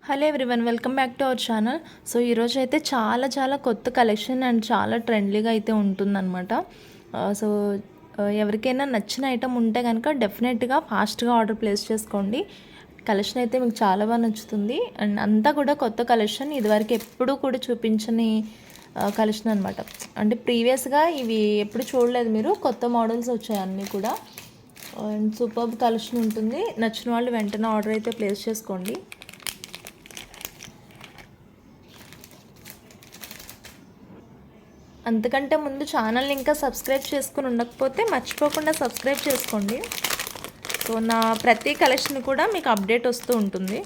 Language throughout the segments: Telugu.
Hello everyone, welcome back to our channel. So ఈరోజు అయితే చాలా కొత్త కలెక్షన్ అండ్ చాలా ట్రెండ్లీగా అయితే ఉంటుందన్నమాట. సో ఎవరికైనా నచ్చిన ఐటమ్ ఉంటే కనుక డెఫినెట్గా ఫాస్ట్గా ఆర్డర్ ప్లేస్ చేసుకోండి. కలెక్షన్ అయితే మీకు చాలా బాగా నచ్చుతుంది. అండ్ అంతా కూడా కొత్త కలెక్షన్, ఇదివరకు ఎప్పుడూ కూడా చూపించని కలెక్షన్ అనమాట. అంటే ప్రీవియస్గా ఇవి ఎప్పుడు చూడలేదు మీరు, కొత్త మోడల్స్ వచ్చాయి అన్నీ కూడా. అండ్ సూపర్బ్ కలెక్షన్ ఉంటుంది. నచ్చిన వాళ్ళు వెంటనే ఆర్డర్ అయితే ప్లేస్ చేసుకోండి. అంతకంటే ముందు ఛానల్ని ఇంకా సబ్స్క్రైబ్ చేసుకుని ఉండకపోతే మర్చిపోకుండా సబ్స్క్రైబ్ చేసుకోండి. సో నా ప్రతి కలెక్షన్ కూడా మీకు అప్డేట్ వస్తూ ఉంటుంది.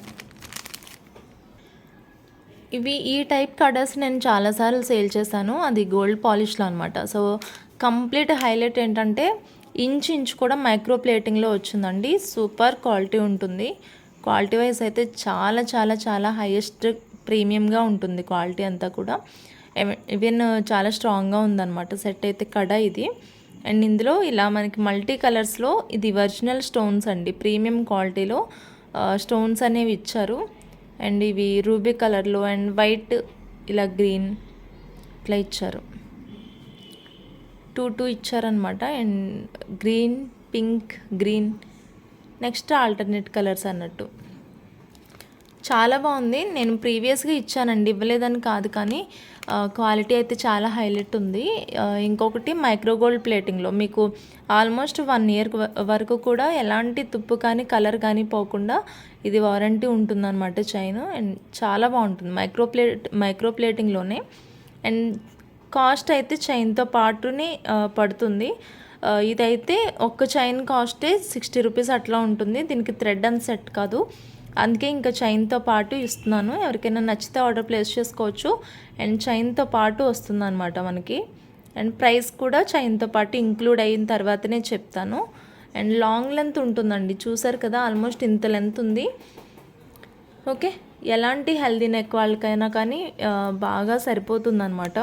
ఈ టైప్ కడర్స్ నేను చాలాసార్లు సేల్ చేశాను, అది గోల్డ్ పాలిష్లో అనమాట. సో కంప్లీట్ హైలైట్ ఏంటంటే ఇంచ్ కూడా మైక్రో ప్లేటింగ్లో వచ్చిందండి. సూపర్ క్వాలిటీ ఉంటుంది. క్వాలిటీ వైజ్ అయితే చాలా హైయెస్ట్ ప్రీమియంగా ఉంటుంది క్వాలిటీ అంతా కూడా. ఈవెన్ చాలా స్ట్రాంగ్గా ఉందన్నమాట సెట్ అయితే కడ ఇది. అండ్ ఇందులో ఇలా మనకి మల్టీ కలర్స్లో ఇది ఒరిజినల్ స్టోన్స్ అండి, ప్రీమియం క్వాలిటీలో స్టోన్స్ అనేవి ఇచ్చారు. అండ్ ఇవి రూబీ కలర్లో అండ్ వైట్ ఇలా గ్రీన్ ఇట్లా ఇచ్చారు. టూ ఇచ్చారనమాట. And green, pink, green, next alternate colours అన్నట్టు. చాలా బాగుంది. నేను ప్రీవియస్గా ఇచ్చానండి, ఇవ్వలేదని కాదు, కానీ క్వాలిటీ అయితే చాలా హైలైట్ ఉంది. ఇంకొకటి మైక్రోగోల్డ్ ప్లేటింగ్లో మీకు ఆల్మోస్ట్ 1 ఇయర్ వరకు కూడా ఎలాంటి తుప్పు కానీ కలర్ కానీ పోకుండా ఇది వారంటీ ఉంటుందన్నమాట చైన్. అండ్ చాలా బాగుంటుంది మైక్రో ప్లేటింగ్లోనే. అండ్ కాస్ట్ అయితే చైన్తో పాటునే పడుతుంది. ఇదైతే ఒక్క చైన్ కాస్టే 60 రూపీస్ అట్లా ఉంటుంది. దీనికి థ్రెడ్ అండ్ సెట్ కాదు, అందుకే ఇంకా చైన్తో పాటు ఇస్తున్నాను. ఎవరికైనా నచ్చితే ఆర్డర్ ప్లేస్ చేసుకోవచ్చు. అండ్ చైన్తో పాటు వస్తుంది అనమాట మనకి. అండ్ ప్రైస్ కూడా చైన్తో పాటు ఇంక్లూడ్ అయిన తర్వాతనే చెప్తాను. అండ్ లాంగ్ లెంత్ ఉంటుందండి, చూసారు కదా, ఆల్మోస్ట్ ఇంత లెంత్ ఉంది. ఓకే, ఎలాంటి హెల్దీ నెక్ వాళ్ళకైనా కానీ బాగా సరిపోతుందన్నమాట.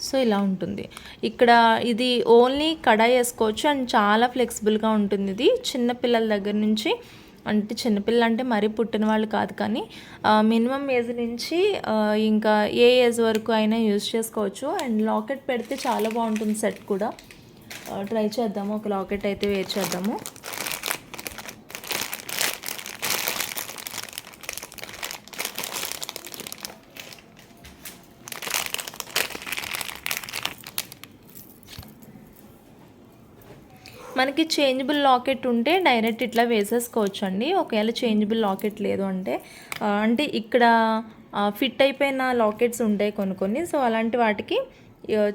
సో ఇలా ఉంటుంది. ఇక్కడ ఇది ఓన్లీ కడాయి వేసుకోవచ్చు అండ్ చాలా ఫ్లెక్సిబుల్గా ఉంటుంది. ఇది చిన్నపిల్లల దగ్గర నుంచి, అంటే చిన్నపిల్లలు అంటే మరీ పుట్టిన వాళ్ళు కాదు, కానీ మినిమం ఏజ్ నుంచి ఇంకా ఏ ఏజ్ వరకు అయినా యూజ్ చేసుకోవచ్చు. అండ్ లాకెట్ పెడితే చాలా బాగుంటుంది సెట్ కూడా. ట్రై చేద్దాము, ఒక లాకెట్ అయితే వేర్ చేద్దాము. మనకి చేంజబుల్ లాకెట్ ఉంటే డైరెక్ట్ ఇట్లా వేసేసుకోవచ్చు అండి. ఒకవేళ చేంజబుల్ లాకెట్ లేదు అంటే అంటే ఇక్కడ ఫిట్ అయిపోయిన లాకెట్స్ ఉంటాయి కొన్ని. సో అలాంటి వాటికి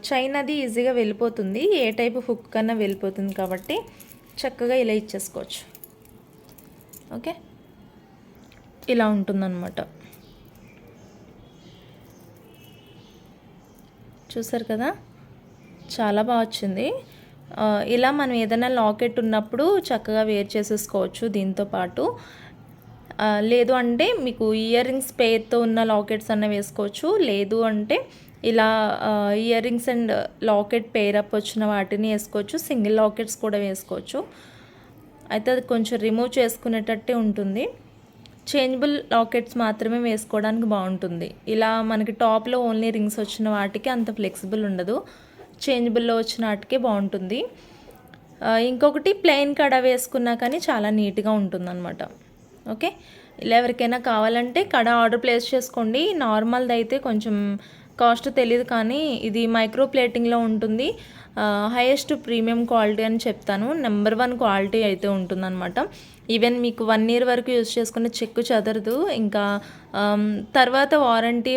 చైన్ అది ఈజీగా వెళ్ళిపోతుంది, ఏ టైపు హుక్ కన్నా వెళ్ళిపోతుంది, కాబట్టి చక్కగా ఇలా ఇచ్చేసుకోవచ్చు. ఓకే, ఇలా ఉంటుందన్నమాట. చూసారు కదా, చాలా బాగా వచ్చింది. ఇలా మనం ఏదైనా లాకెట్ ఉన్నప్పుడు చక్కగా వేర్ చేసేసుకోవచ్చు దీంతో పాటు. లేదు అంటే మీకు ఇయర్ రింగ్స్ పేర్తో ఉన్న లాకెట్స్ అన్న వేసుకోవచ్చు. లేదు అంటే ఇలా ear rings and locket pair up వచ్చిన వాటిని వేసుకోవచ్చు. సింగిల్ లాకెట్స్ కూడా వేసుకోవచ్చు. అయితే అది కొంచెం రిమూవ్ చేసుకునేటట్టే ఉంటుంది. చేంజబుల్ లాకెట్స్ మాత్రమే వేసుకోవడానికి బాగుంటుంది. ఇలా మనకి టాప్లో ఓన్లీ రింగ్స్ వచ్చిన వాటికి అంత ఫ్లెక్సిబుల్ ఉండదు, చేంజబుల్లో వచ్చిన వాటికే బాగుంటుంది. ఇంకొకటి ప్లెయిన్ కడ వేసుకున్నా కానీ చాలా నీట్గా ఉంటుందన్నమాట. ఓకే, ఇలా ఎవరికైనా కావాలంటే కడ ఆర్డర్ ప్లేస్ చేసుకోండి. నార్మల్ది అయితే కొంచెం కాస్ట్ తెలియదు, కానీ ఇది మైక్రో ప్లేటింగ్లో ఉంటుంది. హైయెస్ట్ ప్రీమియం క్వాలిటీ అని చెప్తాను. నెంబర్ 1 క్వాలిటీ అయితే ఉంటుందన్నమాట. ఈవెన్ మీకు 1 ఇయర్ వరకు యూజ్ చేసుకునే చెక్కు చెదరదు. ఇంకా తర్వాత వారంటీ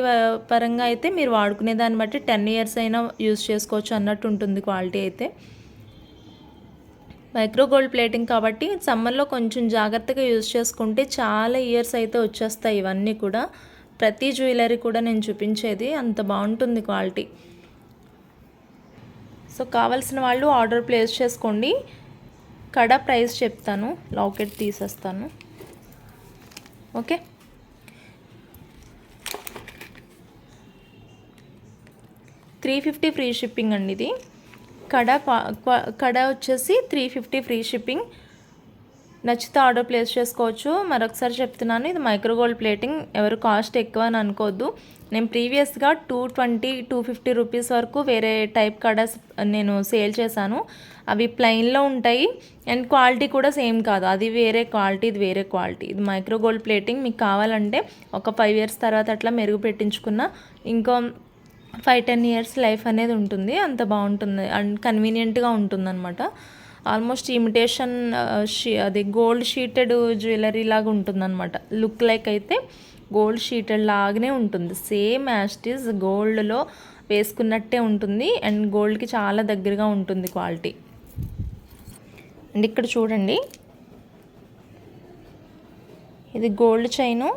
పరంగా అయితే మీరు వాడుకునే దాన్ని బట్టి 10 ఇయర్స్ అయినా యూజ్ చేసుకోవచ్చు అన్నట్టు ఉంటుంది క్వాలిటీ అయితే. మైక్రో గోల్డ్ ప్లేటింగ్ కాబట్టి సమ్మర్లో కొంచెం జాగ్రత్తగా యూజ్ చేసుకుంటే చాలా ఇయర్స్ అయితే వచ్చేస్తాయి ఇవన్నీ కూడా. ప్రతి జ్యువెలరీ కూడా నేను చూపించేది అంత బాగుంటుంది క్వాలిటీ. సో కావాల్సిన వాళ్ళు ఆర్డర్ ప్లేస్ చేసుకోండి. కడ ప్రైస్ చెప్తాను, లాకెట్ తీసేస్తాను. ఓకే, $350 ఫ్రీ షిప్పింగ్ అండి ఇది. కడ వచ్చేసి $350 ఫ్రీ షిప్పింగ్. నచ్చితే ఆర్డర్ ప్లేస్ చేసుకోవచ్చు. మరొకసారి చెప్తున్నాను, ఇది మైక్రో గోల్డ్ ప్లేటింగ్, ఎవరు కాస్ట్ ఎక్కువ అని అనుకోవద్దు. నేను ప్రీవియస్గా 220-250 రూపీస్ వరకు వేరే టైప్ కడాస్ నేను సేల్ చేశాను. అవి ప్లెయిన్లో ఉంటాయి అండ్ క్వాలిటీ కూడా సేమ్ కాదు. అది వేరే క్వాలిటీ, ఇది వేరే క్వాలిటీ. ఇది మైక్రో గోల్డ్ ప్లేటింగ్. మీకు కావాలంటే ఒక 5 ఇయర్స్ తర్వాత అట్లా మెరుగు పెట్టించుకున్న ఇంకో 5-10 ఇయర్స్ లైఫ్ అనేది ఉంటుంది. అంత బాగుంటుంది అండ్ కన్వీనియంట్గా ఉంటుంది అనమాట. ఆల్మోస్ట్ ఇమిటేషన్ అది గోల్డ్ షీటెడ్ జ్యువెలరీ లాగా ఉంటుందన్నమాట. లుక్ లైక్ అయితే గోల్డ్ షీటెడ్ లాగానే ఉంటుంది. సేమ్ యాస్టీస్ గోల్డ్లో వేసుకున్నట్టే ఉంటుంది అండ్ గోల్డ్కి చాలా దగ్గరగా ఉంటుంది క్వాలిటీ. అండ్ ఇక్కడ చూడండి, ఇది గోల్డ్ చైను,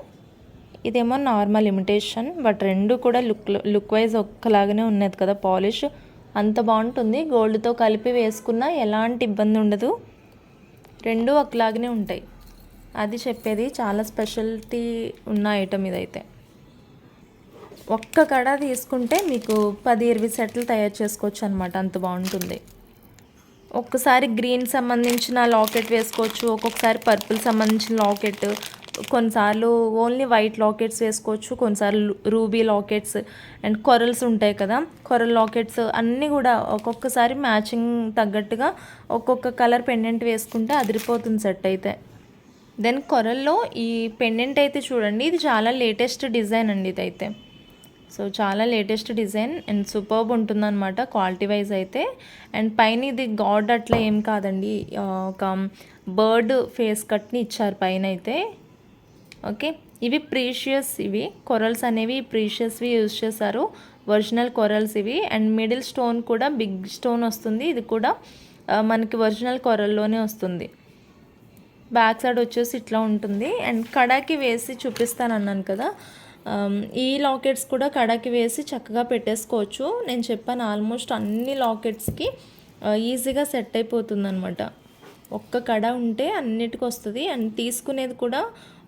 ఇదేమో నార్మల్ ఇమిటేషన్. బట్ రెండు కూడా లుక్ వైజ్ ఒక్కలాగానే ఉన్నది కదా. పాలిష్ అంత బాగుంటుంది. గోల్డ్తో కలిపి వేసుకున్నా ఎలాంటి ఇబ్బంది ఉండదు. రెండు ఒకలాగానే ఉంటాయి. అది చెప్పేది, చాలా స్పెషాలిటీ ఉన్న ఐటమ్ ఇదైతే. ఒక్క కడ తీసుకుంటే మీకు 10-20 సెట్లు తయారు చేసుకోవచ్చు అనమాట. అంత బాగుంటుంది. ఒక్కసారి గ్రీన్ సంబంధించిన లాకెట్ వేసుకోవచ్చు, ఒక్కొక్కసారి పర్పుల్ సంబంధించిన లాకెట్, కొన్నిసార్లు ఓన్లీ వైట్ లాకెట్స్ వేసుకోవచ్చు, కొన్నిసార్లు రూబీ లాకెట్స్ అండ్ కొరల్స్ ఉంటాయి కదా, కొరల్ లాకెట్స్ అన్నీ కూడా ఒక్కొక్కసారి మ్యాచింగ్ తగ్గట్టుగా ఒక్కొక్క కలర్ పెండెంట్ వేసుకుంటే అదిరిపోతుంది సెట్ అయితే. దెన్ కొరల్లో ఈ పెండెంట్ అయితే చూడండి, ఇది చాలా లేటెస్ట్ డిజైన్ అండి ఇదైతే. సో చాలా లేటెస్ట్ డిజైన్ అండ్ సూపర్బ్ ఉంటుందన్నమాట క్వాలిటీ వైజ్ అయితే. అండ్ పైన ఇది గాడ్ అట్లా ఏం కాదండి, ఒక బర్డ్ ఫేస్ కట్ని ఇచ్చారు పైన అయితే. ఓకే, ఇవి ప్రీషియస్, ఇవి కొరల్స్ అనేవి ప్రీషియస్వి యూజ్ చేశారు, ఒరిజినల్ కొరల్స్ ఇవి. అండ్ మిడిల్ స్టోన్ కూడా బిగ్ స్టోన్ వస్తుంది. ఇది కూడా మనకి ఒరిజినల్ కొరల్లోనే వస్తుంది. బ్యాక్ సైడ్ వచ్చేసి ఇట్లా ఉంటుంది. అండ్ కడాకి వేసి చూపిస్తాను అన్నాను కదా, ఈ లాకెట్స్ కూడా కడాకి వేసి చక్కగా పెట్టేసుకోవచ్చు. నేను చెప్పాను ఆల్మోస్ట్ అన్ని లాకెట్స్కి ఈజీగా సెట్ అయిపోతుంది అనమాట. ఒక్క కడ ఉంటే అన్నిటికి వస్తుంది. అండ్ తీసుకునేది కూడా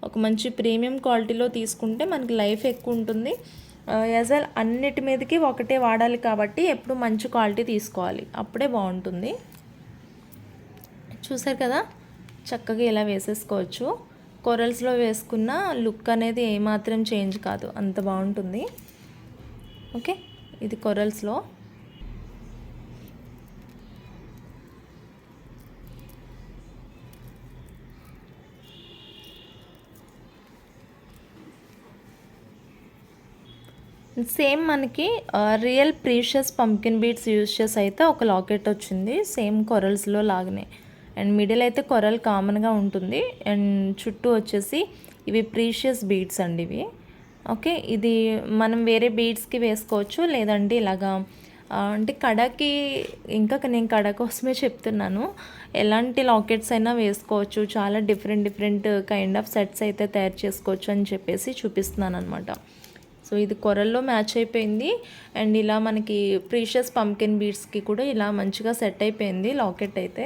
ఒక మంచి ప్రీమియం క్వాలిటీలో తీసుకుంటే మనకి లైఫ్ ఎక్కువ ఉంటుంది. యాజ్ వెల్ అన్నిటి మీదకి ఒకటే వాడాలి కాబట్టి ఎప్పుడు మంచి క్వాలిటీ తీసుకోవాలి, అప్పుడే బాగుంటుంది. చూసారు కదా, చక్కగా ఇలా వేసేసుకోవచ్చు. కొరల్స్లో వేసుకున్న లుక్ అనేది ఏమాత్రం చేంజ్ కాదు, అంత బాగుంటుంది. ఓకే, ఇది కొరల్స్లో. సేమ్ మనకి real precious pumpkin beads use చేసి అయితే ఒక లాకెట్ వచ్చింది, సేమ్ కొరల్స్లో లాగానే. అండ్ మిడిల్ అయితే కొరల్ కామన్గా ఉంటుంది అండ్ చుట్టూ వచ్చేసి ఇవి ప్రీషియస్ బీడ్స్ అండి ఇవి. ఓకే, ఇది మనం వేరే బీడ్స్కి వేసుకోవచ్చు, లేదంటే ఇలాగా అంటే కడకి, ఇంకా నేను కడ కోసమే చెప్తున్నాను, ఎలాంటి లాకెట్స్ అయినా వేసుకోవచ్చు. చాలా డిఫరెంట్ కైండ్ ఆఫ్ సెట్స్ అయితే తయారు చేసుకోవచ్చు అని చెప్పేసి చూపిస్తున్నాను అనమాట. సో ఇది కొరల్లో మ్యాచ్ అయిపోయింది అండ్ ఇలా మనకి ప్రీషియస్ పంకిన్ బీడ్స్కి కూడా ఇలా మంచిగా సెట్ అయిపోయింది లాకెట్ అయితే.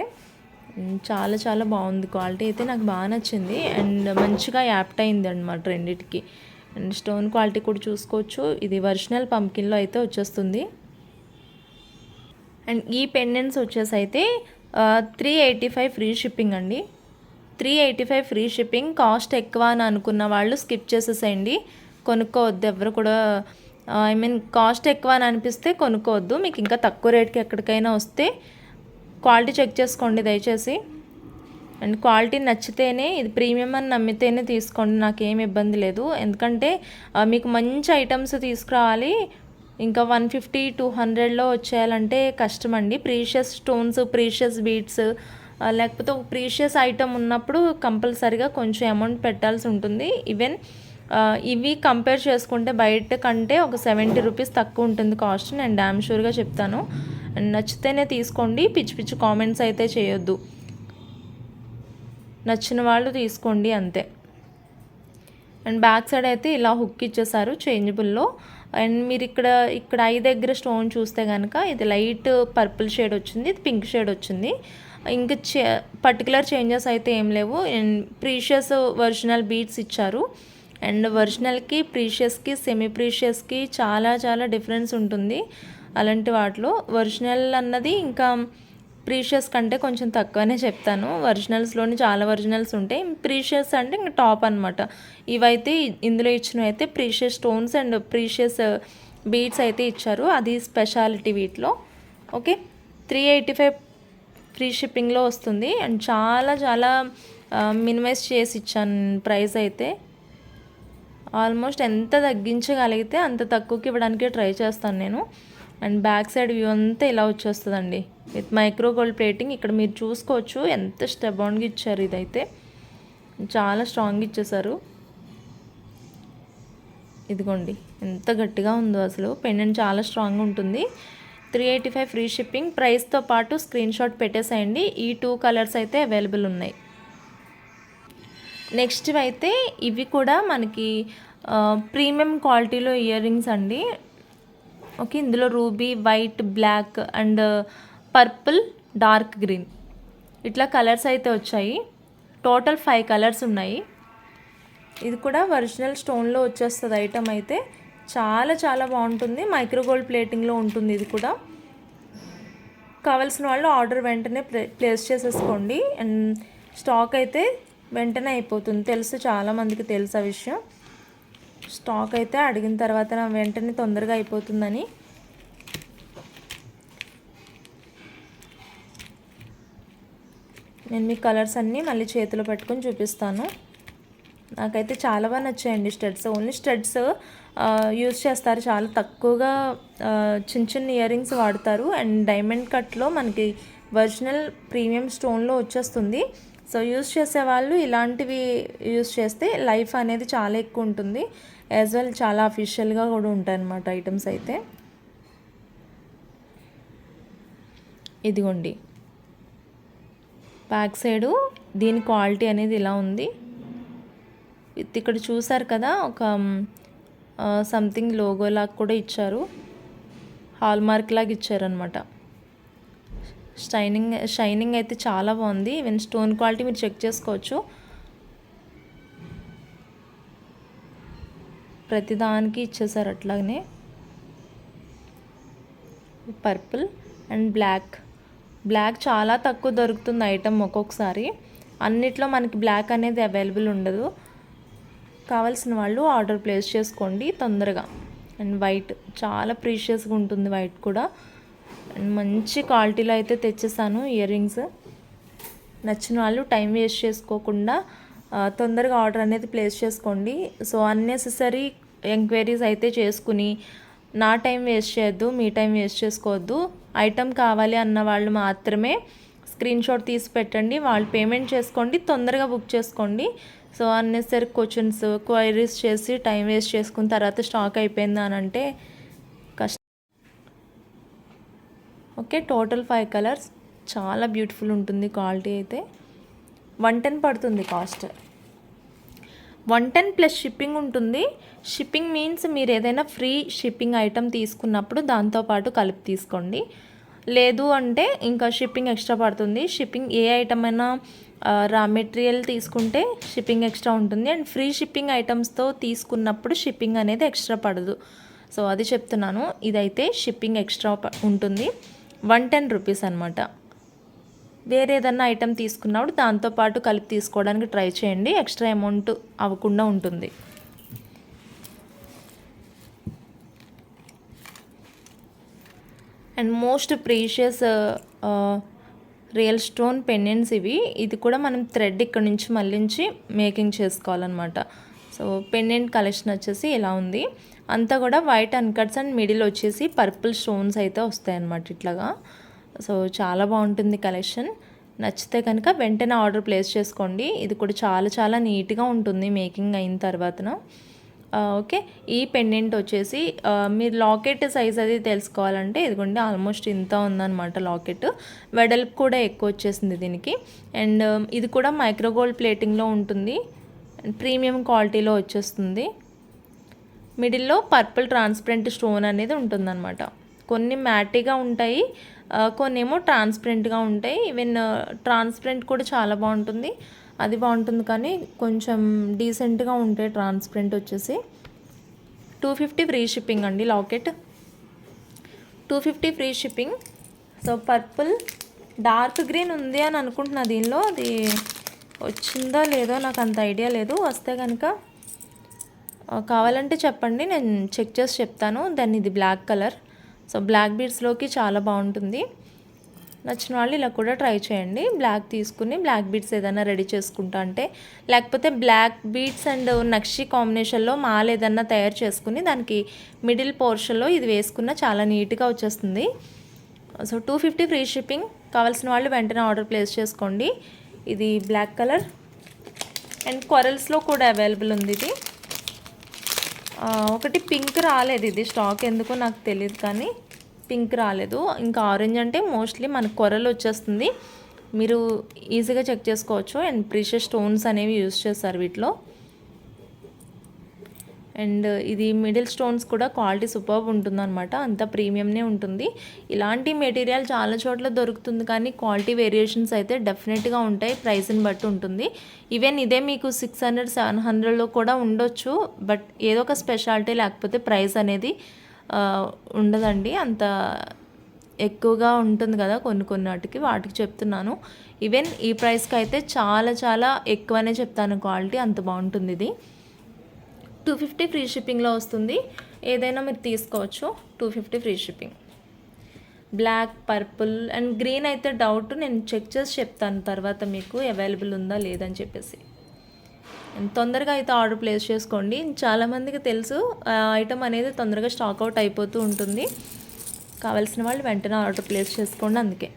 చాలా చాలా బాగుంది, క్వాలిటీ అయితే నాకు బాగా నచ్చింది అండ్ మంచిగా యాప్ట్ అయింది అనమాట రెండిటికి. అండ్ స్టోన్ క్వాలిటీ కూడా చూసుకోవచ్చు, ఇది ఒరిజినల్ పంకిన్లో అయితే వచ్చేస్తుంది. అండ్ ఈ పెండెంట్స్ వచ్చేసి అయితే 385 ఫ్రీ షిప్పింగ్ అండి. 385 ఫ్రీ షిప్పింగ్. కాస్ట్ ఎక్కువ అని అనుకున్న వాళ్ళు స్కిప్ చేసేసేయండి, కొనుక్కోవద్దు ఎవరు కూడా. ఐ మీన్ కాస్ట్ ఎక్కువ అని అనిపిస్తే కొనుక్కోవద్దు. మీకు ఇంకా తక్కువ రేట్కి ఎక్కడికైనా వస్తే క్వాలిటీ చెక్ చేసుకోండి దయచేసి. అండ్ క్వాలిటీ నచ్చితేనే, ఇది ప్రీమియం అని నమ్మితేనే తీసుకోండి, నాకేం ఇబ్బంది లేదు. ఎందుకంటే మీకు మంచి ఐటమ్స్ తీసుకురావాలి, ఇంకా 150-200లో వచ్చేయాలంటే కష్టం అండి. ప్రీషియస్ స్టోన్స్, ప్రీషియస్ బీడ్స్, లేకపోతే ఒక ప్రీషియస్ ఐటమ్ ఉన్నప్పుడు కంపల్సరీగా కొంచెం అమౌంట్ పెట్టాల్సి ఉంటుంది. ఈవెన్ ఇవి కంపేర్ చేసుకుంటే బయట కంటే ఒక 70 రూపీస్ తక్కువ ఉంటుంది కాస్ట్, నేను డామ్ షూర్గా చెప్తాను. అండ్ నచ్చితేనే తీసుకోండి, పిచ్చి పిచ్చి కామెంట్స్ అయితే చేయొద్దు, నచ్చిన వాళ్ళు తీసుకోండి అంతే. అండ్ బ్యాక్ సైడ్ అయితే ఇలా హుక్ ఇచ్చేసారు చేంజబుల్లో. అండ్ మీరు ఇక్కడ ఐ దగ్గర స్టోన్ చూస్తే కనుక ఇది లైట్ పర్పుల్ షేడ్ వచ్చింది, ఇది పింక్ షేడ్ వచ్చింది. ఇంకా పర్టికులర్ చేంజెస్ అయితే ఏం లేవు. అండ్ ప్రీషియస్ ఒరిజినల్ బీడ్స్ ఇచ్చారు. అండ్ ఒరిజినల్కి ప్రీషియస్కి సెమీ ప్రీషియస్కి చాలా చాలా డిఫరెన్స్ ఉంటుంది. అలాంటి వాటిలో ఒరిజినల్ అన్నది ఇంకా ప్రీషియస్ కంటే కొంచెం తక్కువనే చెప్తాను. ఒరిజినల్స్లోని చాలా ఒరిజినల్స్ ఉంటాయి. ప్రీషియస్ అంటే ఇంక టాప్ అనమాట. ఇవైతే ఇందులో ఇచ్చినవి అయితే precious stones and precious beads అయితే ఇచ్చారు. అది స్పెషాలిటీ వీటిలో. ఓకే, 385 ఫ్రీ షిప్పింగ్లో వస్తుంది. అండ్ చాలా చాలా మినిమైజ్ చేసి ఇచ్చాను ప్రైస్ అయితే. ఆల్మోస్ట్ ఎంత తగ్గించగలిగితే అంత తక్కువకి ఇవ్వడానికి ట్రై చేస్తాను నేను. అండ్ బ్యాక్ సైడ్ వ్యూ అంతా ఇలా వచ్చేస్తుందండి విత్ మైక్రో గోల్డ్ ప్లేటింగ్. ఇక్కడ మీరు చూసుకోవచ్చు ఎంత స్టెబౌన్గా ఇచ్చారు. ఇదైతే చాలా స్ట్రాంగ్గా ఇచ్చేసారు. ఇదిగోండి ఎంత గట్టిగా ఉందో అసలు. పెండెంట్ చాలా స్ట్రాంగ్గా ఉంటుంది. 385 ఫ్రీ షిప్పింగ్. ప్రైస్తో పాటు స్క్రీన్ షాట్ పెట్టేసేయండి. ఈ 2 కలర్స్ అయితే అవైలబుల్ ఉన్నాయి. నెక్స్ట్ అయితే ఇవి కూడా మనకి ప్రీమియం క్వాలిటీలో ఇయర్ రింగ్స్ అండి. ఓకే, ఇందులో ruby, white, black and purple, dark green ఇట్లా కలర్స్ అయితే వచ్చాయి. టోటల్ 5 కలర్స్ ఉన్నాయి. ఇది కూడా ఒరిజినల్ స్టోన్లో వచ్చేస్తుంది ఐటమ్ అయితే. చాలా చాలా బాగుంటుంది. మైక్రో గోల్డ్ ప్లేటింగ్లో ఉంటుంది. ఇది కూడా కావాల్సిన వాళ్ళు ఆర్డర్ వెంటనే ప్లేస్ చేసేసుకోండి. అండ్ స్టాక్ అయితే వెంటనే అయిపోతుంది. తెలుసు, చాలామందికి తెలుసు ఆ విషయం. స్టాక్ అయితే అడిగిన తర్వాత వెంటనే తొందరగా అయిపోతుందని. నేను మీ కలర్స్ అన్నీ మళ్ళీ చేతిలో పెట్టుకొని చూపిస్తాను. నాకైతే చాలా బాగా నచ్చాయండి స్టడ్స్. ఓన్లీ స్టడ్స్ యూజ్ చేస్తారు. చాలా తక్కువగా చిన్న చిన్న ఇయర్ రింగ్స్ వాడతారు. అండ్ డైమండ్ కట్లో మనకి ఒరిజినల్ ప్రీమియం స్టోన్లో వచ్చేస్తుంది. సో యూజ్ చేసేవాళ్ళు ఇలాంటివి యూజ్ చేస్తే లైఫ్ అనేది చాలా ఎక్కువ ఉంటుంది. యాజ్ వెల్ చాలా అఫీషియల్గా కూడా ఉంటాయి అన్నమాట ఐటమ్స్ అయితే. ఇదిగోండి బ్యాక్ సైడు దీని క్వాలిటీ అనేది ఇలా ఉంది. ఇక్కడ చూసారు కదా, ఒక సంథింగ్ లోగో లాగా కూడా ఇచ్చారు. హాల్ మార్క్ లాగా ఇచ్చారనమాట. షైనింగ్ అయితే చాలా బాగుంది. ఈవెన్ స్టోన్ క్వాలిటీ మీరు చెక్ చేసుకోవచ్చు. ప్రతిదానికి ఇచ్చేసారు అట్లాగనే. పర్పుల్ అండ్ బ్లాక్ చాలా తక్కువ దొరుకుతుంది ఐటమ్ ఒక్కొక్కసారి. అన్నిట్లో మనకి బ్లాక్ అనేది అవైలబుల్ ఉండదు. కావాల్సిన వాళ్ళు ఆర్డర్ ప్లేస్ చేసుకోండి తొందరగా. అండ్ వైట్ చాలా ప్రీషియస్గా ఉంటుంది. వైట్ కూడా అండ్ మంచి క్వాలిటీలో అయితే తెచ్చేసాను ఇయర్ రింగ్స్. నచ్చిన వాళ్ళు టైం వేస్ట్ చేసుకోకుండా తొందరగా ఆర్డర్ అనేది ప్లేస్ చేసుకోండి. సో అన్నెసెసరీ ఎంక్వైరీస్ అయితే చేసుకుని నా టైం వేస్ట్ చేయొద్దు, మీ టైం వేస్ట్ చేసుకోవద్దు. ఐటమ్ కావాలి అన్న వాళ్ళు మాత్రమే స్క్రీన్ షాట్ తీసి పెట్టండి. వాళ్ళు పేమెంట్ చేసుకోండి, తొందరగా బుక్ చేసుకోండి. సో అన్నెసరీ క్వైరీస్ చేసి టైం వేస్ట్ చేసుకున్న తర్వాత స్టాక్ అయిపోయింది అని అంటే కష్టం. Okay, total 5 colours. చాలా బ్యూటిఫుల్ ఉంటుంది. క్వాలిటీ అయితే 110 పడుతుంది కాస్ట్. 110 ప్లస్ షిప్పింగ్ ఉంటుంది. షిప్పింగ్ మీన్స్ మీరు ఏదైనా ఫ్రీ షిప్పింగ్ ఐటమ్ తీసుకున్నప్పుడు దాంతోపాటు కలిపి తీసుకోండి. లేదు అంటే ఇంకా షిప్పింగ్ ఎక్స్ట్రా పడుతుంది. షిప్పింగ్ ఏ ఐటమ్ అయినా రా మెటీరియల్ తీసుకుంటే షిప్పింగ్ ఎక్స్ట్రా ఉంటుంది. అండ్ ఫ్రీ షిప్పింగ్ ఐటమ్స్తో తీసుకున్నప్పుడు షిప్పింగ్ అనేది ఎక్స్ట్రా పడదు. సో అది చెప్తున్నాను. ఇదైతే షిప్పింగ్ ఎక్స్ట్రా ఉంటుంది. 110 రూపీస్ అనమాట. వేరే ఏదన్నా ఐటెం తీసుకున్నప్పుడు దాంతోపాటు కలిపి తీసుకోవడానికి ట్రై చేయండి. ఎక్స్ట్రా అమౌంట్ అవ్వకుండా ఉంటుంది. And most precious real stone pendants ఇవి. ఇది కూడా మనం థ్రెడ్ ఇక్కడ నుంచి మళ్ళించి మేకింగ్ చేసుకోవాలన్నమాట. సో పెండెంట్ కలెక్షన్ వచ్చేసి ఇలా ఉంది. అంతా కూడా వైట్ అన్కట్స్ అండ్ మిడిల్ వచ్చేసి పర్పుల్ స్టోన్స్ అయితే వస్తాయి అన్నమాట ఇట్లాగా. సో చాలా బాగుంటుంది కలెక్షన్. నచ్చితే కనుక వెంటనే ఆర్డర్ ప్లేస్ చేసుకోండి. ఇది కూడా చాలా చాలా నీట్గా ఉంటుంది మేకింగ్ అయిన తర్వాతన. ఓకే, ఈ పెండెంట్ వచ్చేసి మీరు లాకెట్ సైజ్ అది తెలుసుకోవాలంటే ఇదిగోండి ఆల్మోస్ట్ ఇంత ఉందన్నమాట లాకెట్. వెడల్పు కూడా ఎక్కువ వచ్చేసింది దీనికి. అండ్ ఇది కూడా మైక్రో గోల్డ్ ప్లేటింగ్లో ఉంటుంది. ప్రీమియం క్వాలిటీలో వచ్చేస్తుంది. మిడిల్లో పర్పుల్ ట్రాన్స్పరెంట్ స్టోన్ అనేది ఉంటుందన్నమాట. కొన్ని మ్యాటీగా ఉంటాయి, కొన్ని ఏమో ట్రాన్స్పరెంట్గా ఉంటాయి. ఈవెన్ ట్రాన్స్పరెంట్ కూడా చాలా బాగుంటుంది. అది బాగుంటుంది, కానీ కొంచెం డీసెంట్గా ఉంటాయి ట్రాన్స్పరెంట్ వచ్చేసి. 250 ఫ్రీ షిప్పింగ్ అండి locket. 250 free shipping. So purple dark green ఉంది అని అనుకుంటున్నా, దీనిలో అది వచ్చిందో లేదో నాకు అంత ఐడియా లేదు. వస్తే కనుక కావాలంటే చెప్పండి, నేను చెక్ చేసి చెప్తాను. దాన్ని ఇది బ్లాక్ కలర్, సో బ్లాక్ బీడ్స్లోకి చాలా బాగుంటుంది. నచ్చిన వాళ్ళు ఇలా కూడా ట్రై చేయండి. బ్లాక్ తీసుకుని బ్లాక్ బీడ్స్ ఏదైనా రెడీ చేసుకుంటా అంటే, లేకపోతే బ్లాక్ బీడ్స్ అండ్ నక్షి కాంబినేషన్లో మాల ఏదన్నా తయారు చేసుకుని దానికి మిడిల్ పోర్షన్లో ఇది వేసుకున్న చాలా నీట్గా వచ్చేస్తుంది. So 250 free shipping. కావాల్సిన వాళ్ళు వెంటనే ఆర్డర్ ప్లేస్ చేసుకోండి. ఇది బ్లాక్ కలర్ అండ్ కొరల్స్లో కూడా అవైలబుల్ ఉంది. ఇది ఒకటి పింక్ రాలేదు, ఇది స్టాక్ ఎందుకో నాకు తెలియదు, కానీ పింక్ రాలేదు. ఇంకా ఆరెంజ్ అంటే మోస్ట్లీ మనకు కొరలు వచ్చేస్తుంది, మీరు ఈజీగా చెక్ చేసుకోవచ్చు. అండ్ ప్రీషియస్ స్టోన్స్ అనేవి యూజ్ చేస్తారు వీటిలో. అండ్ ఇది మిడిల్ స్టోన్స్ కూడా క్వాలిటీ సూపర్బ్ ఉంటుందన్నమాట, అంత ప్రీమియంనే ఉంటుంది. ఇలాంటి మెటీరియల్ చాలా చోట్ల దొరుకుతుంది, కానీ క్వాలిటీ వేరియేషన్స్ అయితే డెఫినెట్గా ఉంటాయి, ప్రైస్ని బట్టి ఉంటుంది. ఈవెన్ ఇదే మీకు 600-700లో కూడా ఉండొచ్చు, బట్ ఏదో ఒక స్పెషాలిటీ లేకపోతే ప్రైస్ అనేది ఉండదండి. అంత ఎక్కువగా ఉంటుంది కదా కొన్ని వాటికి చెప్తున్నాను. ఈవెన్ ఈ ప్రైస్కి అయితే చాలా చాలా ఎక్కువనే చెప్తాను, క్వాలిటీ అంత బాగుంటుంది. ఇది 250 ఫ్రీ షిప్పింగ్లో వస్తుంది. ఏదైనా మీరు తీసుకోవచ్చు, 250 free shipping. Black, purple and green అయితే డౌట్, నేను చెక్ చేసి చెప్తాను తర్వాత మీకు అవైలబుల్ ఉందా లేదని చెప్పేసి. తొందరగా అయితే ఆర్డర్ ప్లేస్ చేసుకోండి. చాలామందికి తెలుసు ఐటమ్ అనేది తొందరగా స్టాక్ అవుట్ అయిపోతూ ఉంటుంది, కావాల్సిన వాళ్ళు వెంటనే ఆర్డర్ ప్లేస్ చేసుకోండి. అందుకే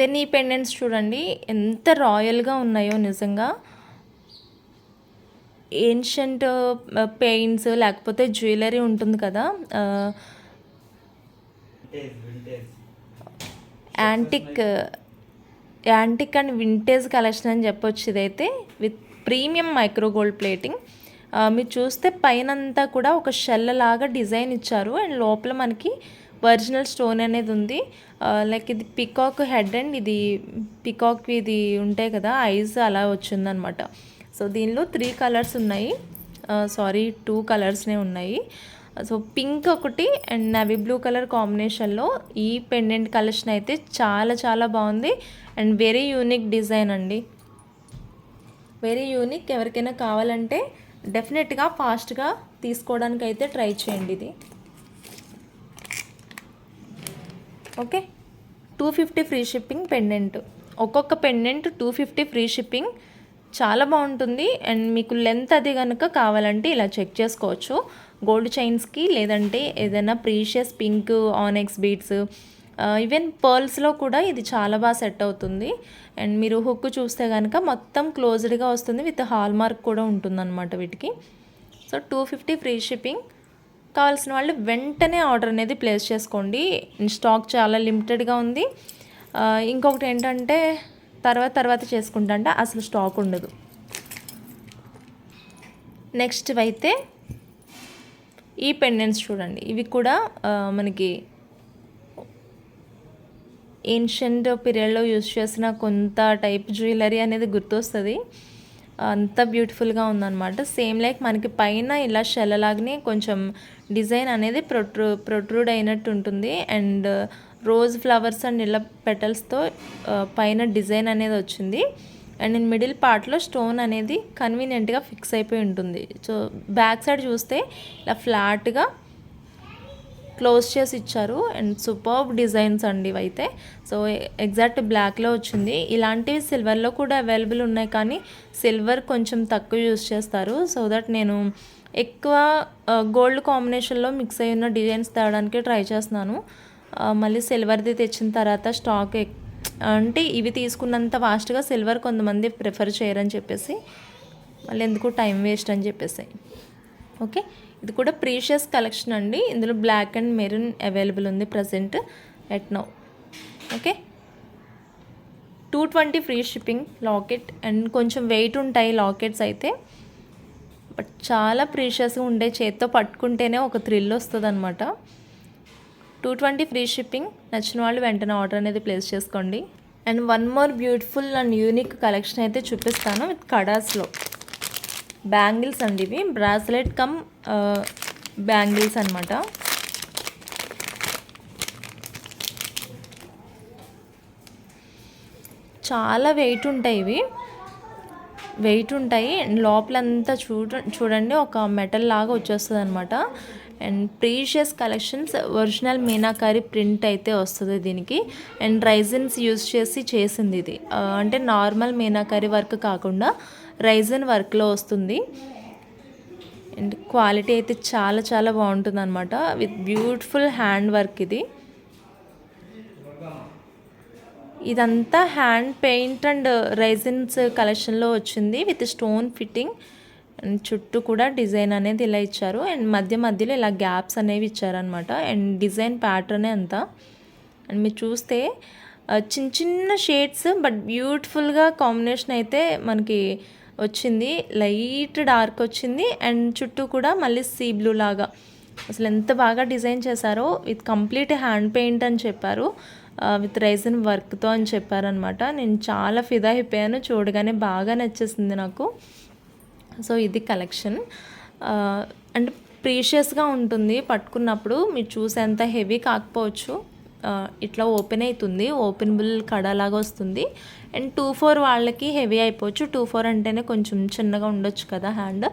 దెన్ ఈ పెండెంట్స్ చూడండి ఎంత రాయల్గా ఉన్నాయో. నిజంగా ఏన్షియంట్ పెయింట్స్ లేకపోతే జ్యువెలరీ ఉంటుంది కదా, యాంటిక్ అండ్ వింటేజ్ కలెక్షన్ అని చెప్పొచ్చు. ఇదైతే with premium micro gold plating. మీరు చూస్తే పైనంతా కూడా ఒక షెల్ లాగా డిజైన్ ఇచ్చారు, అండ్ లోపల మనకి ఒరిజినల్ స్టోన్ అనేది ఉంది. లైక్ ఇది పికాక్ హెడ్ అండ్ ఇది పికాక్ ఇది ఉంటాయి కదా ఐస్, అలా వచ్చిందనమాట. సో దీనిలో 3 కలర్స్ ఉన్నాయి, 2 కలర్స్నే ఉన్నాయి. సో పింక్ ఒకటి అండ్ నేవీ బ్లూ కలర్ కాంబినేషన్లో ఈ పెండెంట్ కలెక్షన్ అయితే చాలా చాలా బాగుంది అండ్ వెరీ యూనిక్ డిజైన్ అండి, వెరీ యూనిక్. ఎవరికైనా కావాలంటే డెఫినెట్గా ఫాస్ట్గా తీసుకోవడానికి అయితే ట్రై చేయండి. ఇది ఓకే. 250 ఫ్రీ షిప్పింగ్ పెండెంట్, ఒక్కొక్క పెండెంట్ 250 ఫ్రీ షిప్పింగ్. చాలా బాగుంటుంది. అండ్ మీకు లెంత్ అది కనుక కావాలంటే ఇలా చెక్ చేసుకోవచ్చు, గోల్డ్ చైన్స్కి, లేదంటే ఏదైనా precious pink onyx beads, even పర్ల్స్లో కూడా ఇది చాలా బాగా సెట్ అవుతుంది. అండ్ మీరు హుక్ చూస్తే కనుక మొత్తం క్లోజ్డ్గా వస్తుంది, విత్ హాల్ మార్క్ కూడా ఉంటుందన్నమాట వీటికి. So 250 free shipping. కావాల్సిన వాళ్ళు వెంటనే ఆర్డర్ అనేది ప్లేస్ చేసుకోండి, స్టాక్ చాలా లిమిటెడ్గా ఉంది. ఇంకొకటి ఏంటంటే తర్వాత చేసుకుంటా అంటే అసలు స్టాక్ ఉండదు. నెక్స్ట్ అయితే ఈ పెండెంట్స్ చూడండి, ఇవి కూడా మనకి ఏన్షియంట్ పీరియడ్లో యూజ్ చేసిన కొంత టైప్ జ్యువెలరీ అనేది గుర్తొస్తుంది, అంత బ్యూటిఫుల్గా ఉందన్నమాట. సేమ్ లైక్ మనకి పైన ఇలా షెల్ లాగానే కొంచెం డిజైన్ అనేది ప్రొట్రూడ్ అయినట్టు ఉంటుంది. అండ్ రోజ్ ఫ్లవర్స్ అండ్ ఇలా పెటల్స్తో పైన డిజైన్ అనేది వచ్చింది. అండ్ ఇన్ మిడిల్ పార్ట్లో స్టోన్ అనేది కన్వీనియంట్గా ఫిక్స్ అయిపోయి ఉంటుంది. సో బ్యాక్ సైడ్ చూస్తే ఇలా ఫ్లాట్గా క్లోజ్ చేసి ఇచ్చారు అండ్ సూపర్బ్ డిజైన్స్ అండి ఇవైతే. సో ఎగ్జాక్ట్ బ్లాక్లో వచ్చింది. ఇలాంటివి సిల్వర్లో కూడా అవైలబుల్ ఉన్నాయి, కానీ సిల్వర్ కొంచెం తక్కువ యూజ్ చేస్తారు. సో దట్ నేను ఎక్కువ గోల్డ్ కాంబినేషన్లో మిక్స్ అయి ఉన్న డిజైన్స్ తేవడానికి ట్రై చేస్తున్నాను. మళ్ళీ సిల్వర్ది తెచ్చిన తర్వాత స్టాక్ అంటే ఇవి తీసుకున్నంత ఫాస్ట్గా సిల్వర్ కొంతమంది ప్రిఫర్ చేయరని చెప్పేసి మళ్ళీ ఎందుకు టైం వేస్ట్ అని చెప్పేసి. ఓకే, ఇది కూడా ప్రీషియస్ కలెక్షన్ అండి. ఇందులో బ్లాక్ అండ్ మెరూన్ అవైలబుల్ ఉంది present at now. Okay, 220 free shipping locket. And కొంచెం వెయిట్ ఉంటాయి లాకెట్స్ అయితే, బట్ చాలా ప్రీషియస్గా ఉండే, చేత్తో పట్టుకుంటేనే ఒక థ్రిల్ వస్తుంది అనమాట. 220 ఫ్రీ షిప్పింగ్. నచ్చిన వాళ్ళు వెంటనే ఆర్డర్ అనేది ప్లేస్ చేసుకోండి. And one more beautiful and unique collection అయితే చూపిస్తాను విత్ కడాస్లో. బ్యాంగిల్స్ అండి ఇవి, బ్రాస్లెట్ కమ్ బ్యాంగిల్స్ అనమాట. చాలా వెయిట్ ఉంటాయి ఇవి, వెయిట్ ఉంటాయి. అండ్ లోపలంతా చూడండి ఒక మెటల్ లాగా వచ్చేస్తుంది అనమాట. And precious collections, original meenakari print అయితే వస్తుంది దీనికి. అండ్ రైజిన్స్ యూజ్ చేసింది ఇది, అంటే నార్మల్ మీనాకారి వర్క్ కాకుండా రైజిన్ వర్క్లో వస్తుంది. అండ్ క్వాలిటీ అయితే చాలా చాలా బాగుంటుంది అనమాట, విత్ బ్యూటిఫుల్ హ్యాండ్ వర్క్. ఇదంతా హ్యాండ్ పెయింట్ అండ్ రైజిన్స్ కలెక్షన్లో వచ్చింది, విత్ స్టోన్ ఫిట్టింగ్. అండ్ చుట్టూ కూడా డిజైన్ అనేది ఇలా ఇచ్చారు. అండ్ మధ్యలో ఇలా గ్యాప్స్ అనేవి ఇచ్చారనమాట. అండ్ డిజైన్ ప్యాటర్నే అంతా. అండ్ మీరు చూస్తే చిన్న చిన్న షేడ్స్ బట్ బ్యూటిఫుల్గా కాంబినేషన్ అయితే మనకి వచ్చింది. లైట్ డార్క్ వచ్చింది అండ్ చుట్టూ కూడా మళ్ళీ సీ బ్లూ లాగా. అసలు ఎంత బాగా డిజైన్ చేశారో. విత్ కంప్లీట్ హ్యాండ్ పెయింట్ అని చెప్పారు, విత్ రైజిన్ వర్క్తో అని చెప్పారనమాట. నేను చాలా ఫిదా అయిపోయాను, చూడగానే బాగా నచ్చేసింది నాకు. సో ఇది కలెక్షన్. అంటే ప్రీషియస్గా ఉంటుంది పట్టుకున్నప్పుడు, మీరు చూసేంత హెవీ కాకపోవచ్చు. ఇట్లా ఓపెన్ అవుతుంది, ఓపెనబుల్ కడాలాగా వస్తుంది. అండ్ 2-4 వాళ్ళకి హెవీ అయిపోవచ్చు. 2-4 అంటేనే కొంచెం చిన్నగా ఉండొచ్చు కదా హ్యాండ్.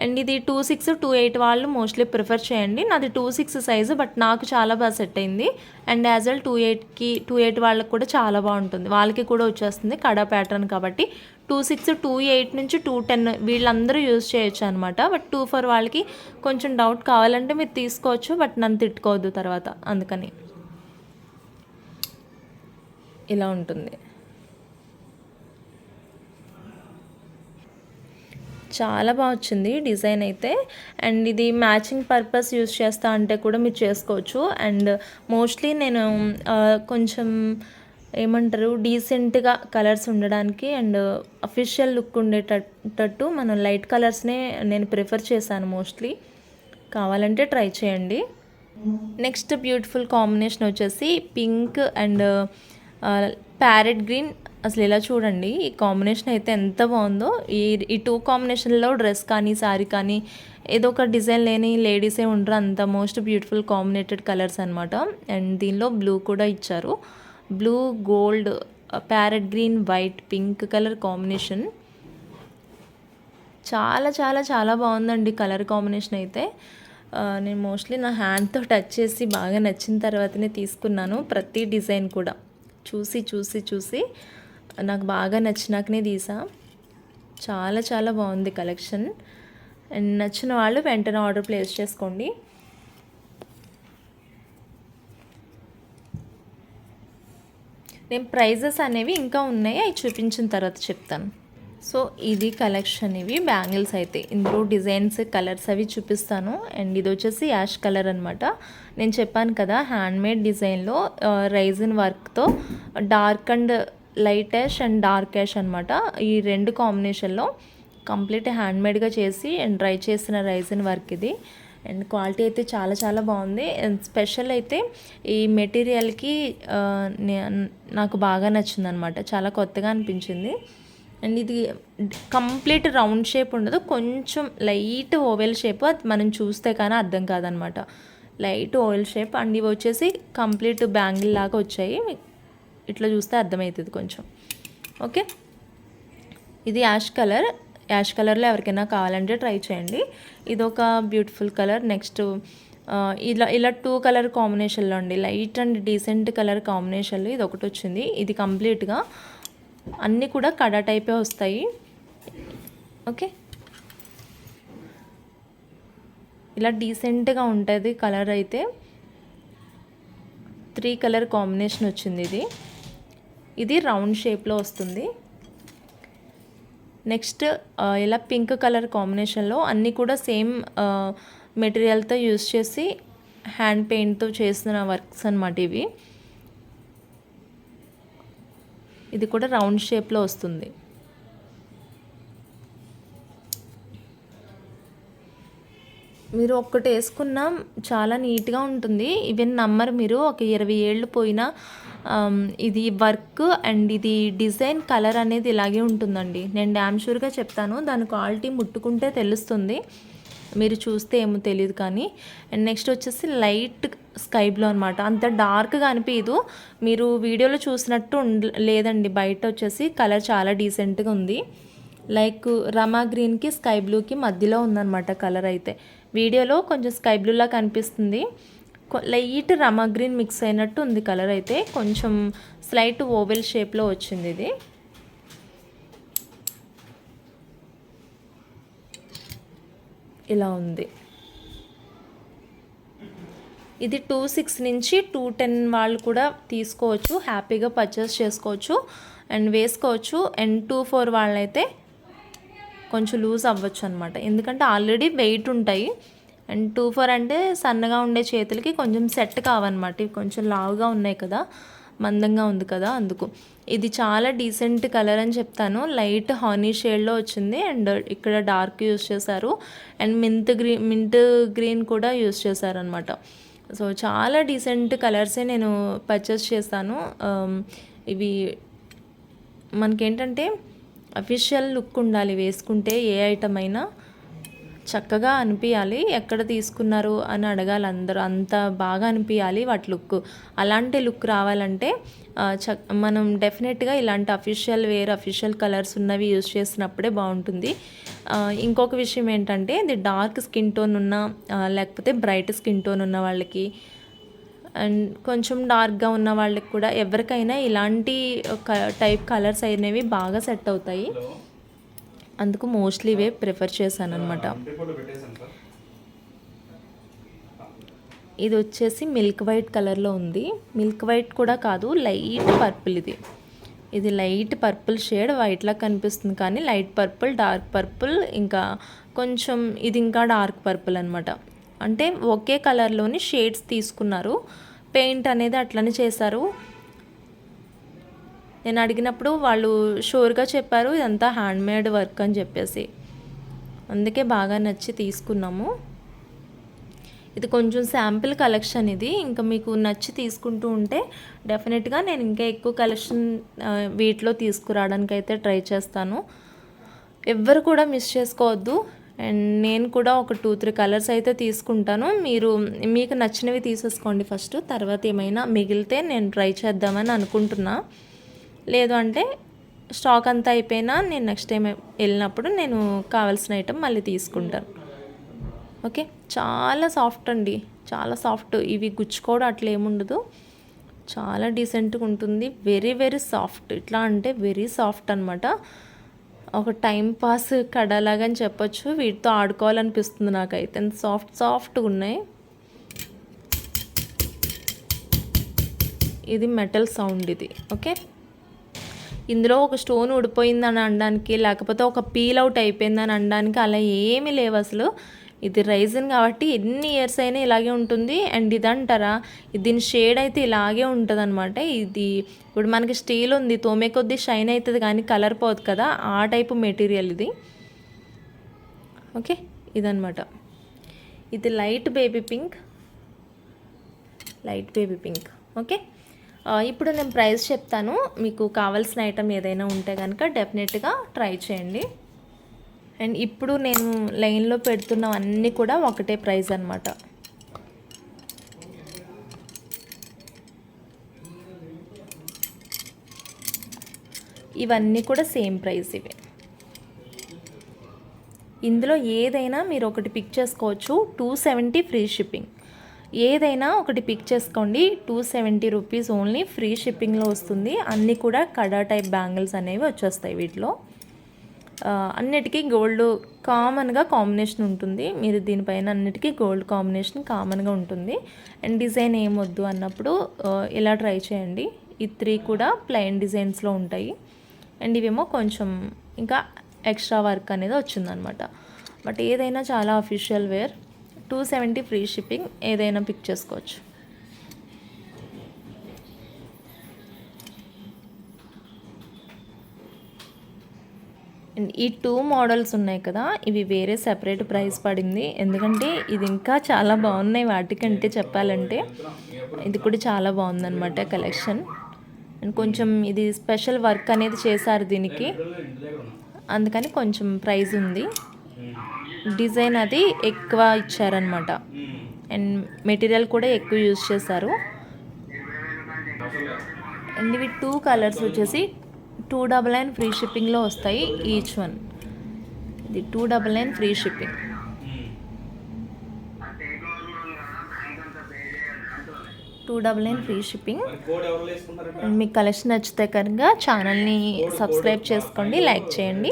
అండ్ ఇది 2-6, 2-8 వాళ్ళు మోస్ట్లీ ప్రిఫర్ చేయండి. నాది 2-6 సైజు, బట్ నాకు చాలా బాగా సెట్ అయింది. అండ్ యాజ్ వెల్ 2-8 వాళ్ళకి కూడా చాలా బాగుంటుంది, వాళ్ళకి కూడా వచ్చేస్తుంది కడా ప్యాటర్న్ కాబట్టి. 2-6, 2-8 నుంచి 2-10 వీళ్ళందరూ యూజ్ చేయొచ్చు అనమాట. బట్ 2-4 వాళ్ళకి కొంచెం డౌట్ కావాలంటే మీరు తీసుకోవచ్చు, బట్ నన్ను తిట్టుకోవద్దు తర్వాత, అందుకని. ఇలా ఉంటుంది. చాలా బాగా వచ్చింది డిజైన్ అయితే. అండ్ ఇది మ్యాచింగ్ పర్పస్ యూజ్ చేస్తా అంటే కూడా మీరు చేసుకోవచ్చు. అండ్ మోస్ట్లీ నేను కొంచెం ఏమంటారు, డీసెంట్గా కలర్స్ ఉండడానికి అండ్ అఫీషియల్ లుక్ ఉండేటట్టు మనం లైట్ కలర్స్నే నేను ప్రిఫర్ చేశాను మోస్ట్లీ. కావాలంటే ట్రై చేయండి. నెక్స్ట్ బ్యూటిఫుల్ కాంబినేషన్ వచ్చేసి పింక్ అండ్ ప్యారెట్ గ్రీన్. అసలు ఇలా చూడండి, ఈ కాంబినేషన్ అయితే ఎంత బాగుందో. ఈ 2 కాంబినేషన్లో డ్రెస్ కానీ శారీ కానీ ఏదో ఒక డిజైన్ లేని లేడీసే ఉండరు, అంత మోస్ట్ బ్యూటిఫుల్ కాంబినేటెడ్ కలర్స్ అనమాట. అండ్ దీనిలో బ్లూ కూడా ఇచ్చారు, blue, gold, parrot green, white, pink colour combination. చాలా చాలా చాలా బాగుందండి కలర్ కాంబినేషన్ అయితే. నేను మోస్ట్లీ నా హ్యాండ్తో టచ్ చేసి బాగా నచ్చిన తర్వాతనే తీసుకున్నాను. ప్రతి డిజైన్ కూడా చూసి నాకు బాగా నచ్చినాకనే తీసా. చాలా చాలా బాగుంది కలెక్షన్. అండ్ నచ్చిన వాళ్ళు వెంటనే ఆర్డర్ ప్లేస్ చేసుకోండి. నేను ప్రైజెస్ అనేవి ఇంకా ఉన్నాయి, అవి చూపించిన తర్వాత చెప్తాను. సో ఇది కలెక్షన్, ఇవి బ్యాంగిల్స్ అయితే. ఇందులో డిజైన్స్, కలర్స్ అవి చూపిస్తాను. అండ్ ఇది వచ్చేసి యాష్ కలర్ అనమాట. నేను చెప్పాను కదా హ్యాండ్మేడ్ డిజైన్లో రైజిన్ వర్క్తో dark and light ash and dark ash అనమాట. ఈ 2 కాంబినేషన్లో కంప్లీట్ హ్యాండ్మేడ్గా చేసి అండ్ ట్రై చేసిన రైజిన్ వర్క్ ఇది. అండ్ క్వాలిటీ అయితే చాలా చాలా బాగుంది. అండ్ స్పెషల్ అయితే ఈ మెటీరియల్కి నాకు బాగా నచ్చింది అనమాట, చాలా కొత్తగా అనిపించింది. అండ్ ఇది కంప్లీట్ రౌండ్ షేప్ ఉండదు, కొంచెం లైట్ ఓవెల్ షేప్, అది మనం చూస్తే కానీ అర్థం కాదనమాట. Light oval shape. అండ్ ఇవి వచ్చేసి కంప్లీట్ బ్యాంగిల్ లాగా వచ్చాయి, ఇట్లా చూస్తే అర్థమవుతుంది కొంచెం. ఓకే, ఇది యాష్ కలర్లో ఎవరికైనా కావాలంటే ట్రై చేయండి. ఇది ఒక బ్యూటిఫుల్ కలర్. నెక్స్ట్ ఇలా 2 కలర్ కాంబినేషన్లో అండి, లైట్ అండ్ డీసెంట్ కలర్ కాంబినేషన్లో ఇది ఒకటి వచ్చింది. ఇది కంప్లీట్గా అన్నీ కూడా కడా టైపే వస్తాయి. ఓకే, ఇలా డీసెంట్గా ఉంటుంది కలర్ అయితే. 3 కలర్ కాంబినేషన్ వచ్చింది. ఇది రౌండ్ షేప్లో వస్తుంది. నెక్స్ట్ ఇలా పింక్ కలర్ కాంబినేషన్లో అన్నీ కూడా సేమ్ మెటీరియల్తో యూస్ చేసి హ్యాండ్ పెయింట్తో చేసిన వర్క్స్ అన్నమాట ఇవి. ఇది కూడా రౌండ్ షేప్లో వస్తుంది. మీరు ఒక్కటి వేసుకున్నా చాలా నీట్గా ఉంటుంది. ఈవెన్ నమ్మరు మీరు, ఒక 20 ఏళ్ళు పోయినా ఇది వర్క్ అండ్ ఇది డిజైన్ కలర్ అనేది ఇలాగే ఉంటుందండి. నేను డ్యామ్ షూర్గా చెప్తాను, దాని క్వాలిటీ ముట్టుకుంటే తెలుస్తుంది. మీరు చూస్తే ఏమో తెలియదు కానీ. అండ్ నెక్స్ట్ వచ్చేసి లైట్ స్కై బ్లూ అనమాట. అంత డార్క్గా అనిపించదు, మీరు వీడియోలో చూసినట్టు లేదండి. బయట వచ్చేసి కలర్ చాలా డీసెంట్గా ఉంది. లైక్ రమా గ్రీన్కి స్కై బ్లూకి మధ్యలో ఉందన్నమాట కలర్ అయితే. వీడియోలో కొంచెం స్కై బ్లూలా కనిపిస్తుంది, లైట్ రమా గ్రీన్ మిక్స్ అయినట్టు ఉంది కలర్ అయితే. కొంచెం స్లైట్ ఓవెల్ షేప్లో వచ్చింది ఇది. ఇలా ఉంది. ఇది 2.6 నుంచి 2.10 వాళ్ళు కూడా తీసుకోవచ్చు, హ్యాపీగా పర్చేస్ చేసుకోవచ్చు అండ్ వేసుకోవచ్చు. అండ్ 2.4 వాళ్ళైతే కొంచెం లూజ్ అవ్వచ్చు అనమాట, ఎందుకంటే ఆల్రెడీ వెయిట్ ఉంటాయి. అండ్ 2.4 అంటే సన్నగా ఉండే చేతులకి కొంచెం సెట్ కావన్నమాట. ఇవి కొంచెం లావుగా ఉన్నాయి కదా, మందంగా ఉంది కదా, అందుకు. ఇది చాలా డీసెంట్ కలర్ అని చెప్తాను. లైట్ హానీ షేడ్లో వచ్చింది అండ్ ఇక్కడ డార్క్ యూస్ చేశారు అండ్ మింట్ గ్రీన్ కూడా యూస్ చేశారనమాట. సో చాలా డీసెంట్ కలర్సే నేను పర్చేస్ చేస్తాను. ఇవి మనకేంటంటే అఫీషియల్ లుక్ ఉండాలి, వేసుకుంటే ఏ ఐటమ్ అయినా చక్కగా అనిపించాలి. ఎక్కడ తీసుకున్నారు అని అడగాలి అందరూ, అంత బాగా అనిపించాలి వాటి లుక్. అలాంటి లుక్ రావాలంటే మనం డెఫినెట్గా ఇలాంటి అఫీషియల్ వేర్, అఫీషియల్ కలర్స్ ఉన్నవి యూజ్ చేసినప్పుడే బాగుంటుంది. ఇంకొక విషయం ఏంటంటే, ఇది డార్క్ స్కిన్ టోన్ ఉన్న లేకపోతే బ్రైట్ స్కిన్ టోన్ ఉన్న వాళ్ళకి అండ్ కొంచెం డార్క్గా ఉన్న వాళ్ళకి కూడా ఎవరికైనా ఇలాంటి టైప్ కలర్స్ అనేవి బాగా సెట్ అవుతాయి. అందుకు మోస్ట్లీ ఇవే ప్రిఫర్ చేశాను అనమాట. ఇది వచ్చేసి మిల్క్ వైట్ కలర్లో ఉంది. మిల్క్ వైట్ కూడా కాదు, లైట్ పర్పుల్. ఇది లైట్ పర్పుల్ షేడ్, వైట్లా కనిపిస్తుంది కానీ లైట్ పర్పుల్, డార్క్ పర్పుల్, ఇంకా కొంచెం ఇది ఇంకా డార్క్ పర్పుల్ అనమాట. అంటే ఒకే కలర్లోని షేడ్స్ తీసుకున్నారు, పెయింట్ అనేది అట్లనే చేశారు. నేను అడిగినప్పుడు వాళ్ళు షూర్గా చెప్పారు ఇదంతా హ్యాండ్మేడ్ వర్క్ అని చెప్పేసి, అందుకే బాగా నచ్చి తీసుకున్నాము. ఇది కొంచెం శాంపిల్ కలెక్షన్ ఇది. ఇంకా మీకు నచ్చి తీసుకుంటూ ఉంటే డెఫినెట్గా నేను ఇంకా ఎక్కువ కలెక్షన్ వీటిలో తీసుకురావడానికి అయితే ట్రై చేస్తాను. ఎవ్వరు కూడా మిస్ చేసుకోవద్దు. అండ్ నేను కూడా ఒక 2-3 కలర్స్ అయితే తీసుకుంటాను. మీకు నచ్చినవి తీసేసుకోండి ఫస్ట్, తర్వాత ఏమైనా మిగిలితే నేను ట్రై చేద్దామని అనుకుంటున్నా. లేదు అంటే స్టాక్ అంతా అయిపోయినా నేను నెక్స్ట్ టైం వెళ్ళినప్పుడు నేను కావాల్సిన ఐటమ్ మళ్ళీ తీసుకుంటాను. ఓకే, చాలా సాఫ్ట్ అండి, చాలా సాఫ్ట్. ఇవి గుచ్చుకోవడం అట్లా ఏముండదు, చాలా డీసెంట్గా ఉంటుంది. వెరీ వెరీ సాఫ్ట్, ఇట్లా అంటే వెరీ సాఫ్ట్ అనమాట. ఒక టైం పాస్ కడలాగా అని చెప్పొచ్చు. వీటితో ఆడుకోవాలనిపిస్తుంది నాకైతే, ఎంత సాఫ్ట్గా ఉన్నాయి. ఇది మెటల్ సౌండ్ ఇది. ఓకే, ఇందులో ఒక స్టోన్ ఊడిపోయిందని అనడానికి, లేకపోతే ఒక పీల్ అవుట్ అయిపోయిందని అనడానికి అలా ఏమీ లేవు అసలు. ఇది రైజన్ కాబట్టి ఎన్ని ఇయర్స్ అయినా ఇలాగే ఉంటుంది. అండ్ ఇదంటారా, దీని షేడ్ అయితే ఇలాగే ఉంటుంది అనమాట. ఇది ఇప్పుడు మనకి స్టీల్ ఉంది, తోమే కొద్దీ షైన్ అవుతుంది కానీ కలర్ పోదు కదా, ఆ టైపు మెటీరియల్ ఇది. ఓకే, ఇదనమాట. ఇది లైట్ బేబీ పింక్. ఓకే, ఇప్పుడు నేను ప్రైస్ చెప్తాను. మీకు కావాల్సిన ఐటమ్ ఏదైనా ఉంటే కనుక డెఫినెట్గా ట్రై చేయండి. అండ్ ఇప్పుడు నేను లైన్లో పెడుతున్నవన్నీ కూడా ఒకటే ప్రైస్ అనమాట. ఇవన్నీ కూడా సేమ్ ప్రైస్ ఇవి. ఇందులో ఏదైనా మీరు ఒకటి పిక్ చేసుకోవచ్చు. 270 ఫ్రీ షిప్పింగ్. ఏదైనా ఒకటి పిక్ చేసుకోండి, 270 రూపీస్ ఓన్లీ, ఫ్రీ షిప్పింగ్లో వస్తుంది. అన్నీ కూడా కడా టైప్ బ్యాంగిల్స్ అనేవి వచ్చేస్తాయి వీటిలో. అన్నిటికీ గోల్డ్ కామన్గా కాంబినేషన్ ఉంటుంది. మీరు దీనిపైన అన్నిటికీ గోల్డ్ కాంబినేషన్ కామన్గా ఉంటుంది. అండ్ డిజైన్ ఏమొద్దు అన్నప్పుడు ఇలా ట్రై చేయండి. ఈ 3 కూడా ప్లెయిన్ డిజైన్స్లో ఉంటాయి. అండ్ ఇవేమో కొంచెం ఇంకా ఎక్స్ట్రా వర్క్ అనేది వచ్చిందనమాట. బట్ ఏదైనా చాలా అఫీషియల్ వేర్. 270 ఫ్రీ షిప్పింగ్, ఏదైనా పిక్ చేసుకోవచ్చు. అండ్ ఈ 2 మోడల్స్ ఉన్నాయి కదా, ఇవి వేరే సెపరేట్ ప్రైస్ పడింది. ఎందుకంటే ఇది ఇంకా చాలా బాగున్నాయి వాటికంటే చెప్పాలంటే. ఇది కూడా చాలా బాగుందన్నమాట కలెక్షన్. అండ్ కొంచెం ఇది స్పెషల్ వర్క్ అనేది చేశారు దీనికి, అందుకని కొంచెం ప్రైస్ ఉంది. డిజైన్ అది ఎక్కువ ఇచ్చారనమాట. అండ్ మెటీరియల్ కూడా ఎక్కువ యూజ్ చేశారు. అండ్ ఇవి 2 కలర్స్ వచ్చేసి 299 ఫ్రీ షిప్పింగ్లో వస్తాయి ఈచ్ వన్. ఇది 299 ఫ్రీ షిప్పింగ్. 299 free shipping. మీకు కలెక్షన్ నచ్చితే కనుక ఛానల్ని సబ్స్క్రైబ్ చేసుకోండి, లైక్ చేయండి,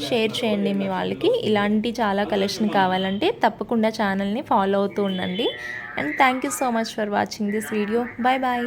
షేర్ చేయండి మీ వాళ్ళకి. ఇలాంటి చాలా కలెక్షన్ కావాలంటే తప్పకుండా ఛానల్ని ఫాలో అవుతూ ఉండండి. And thank you so much for watching this video. Bye bye.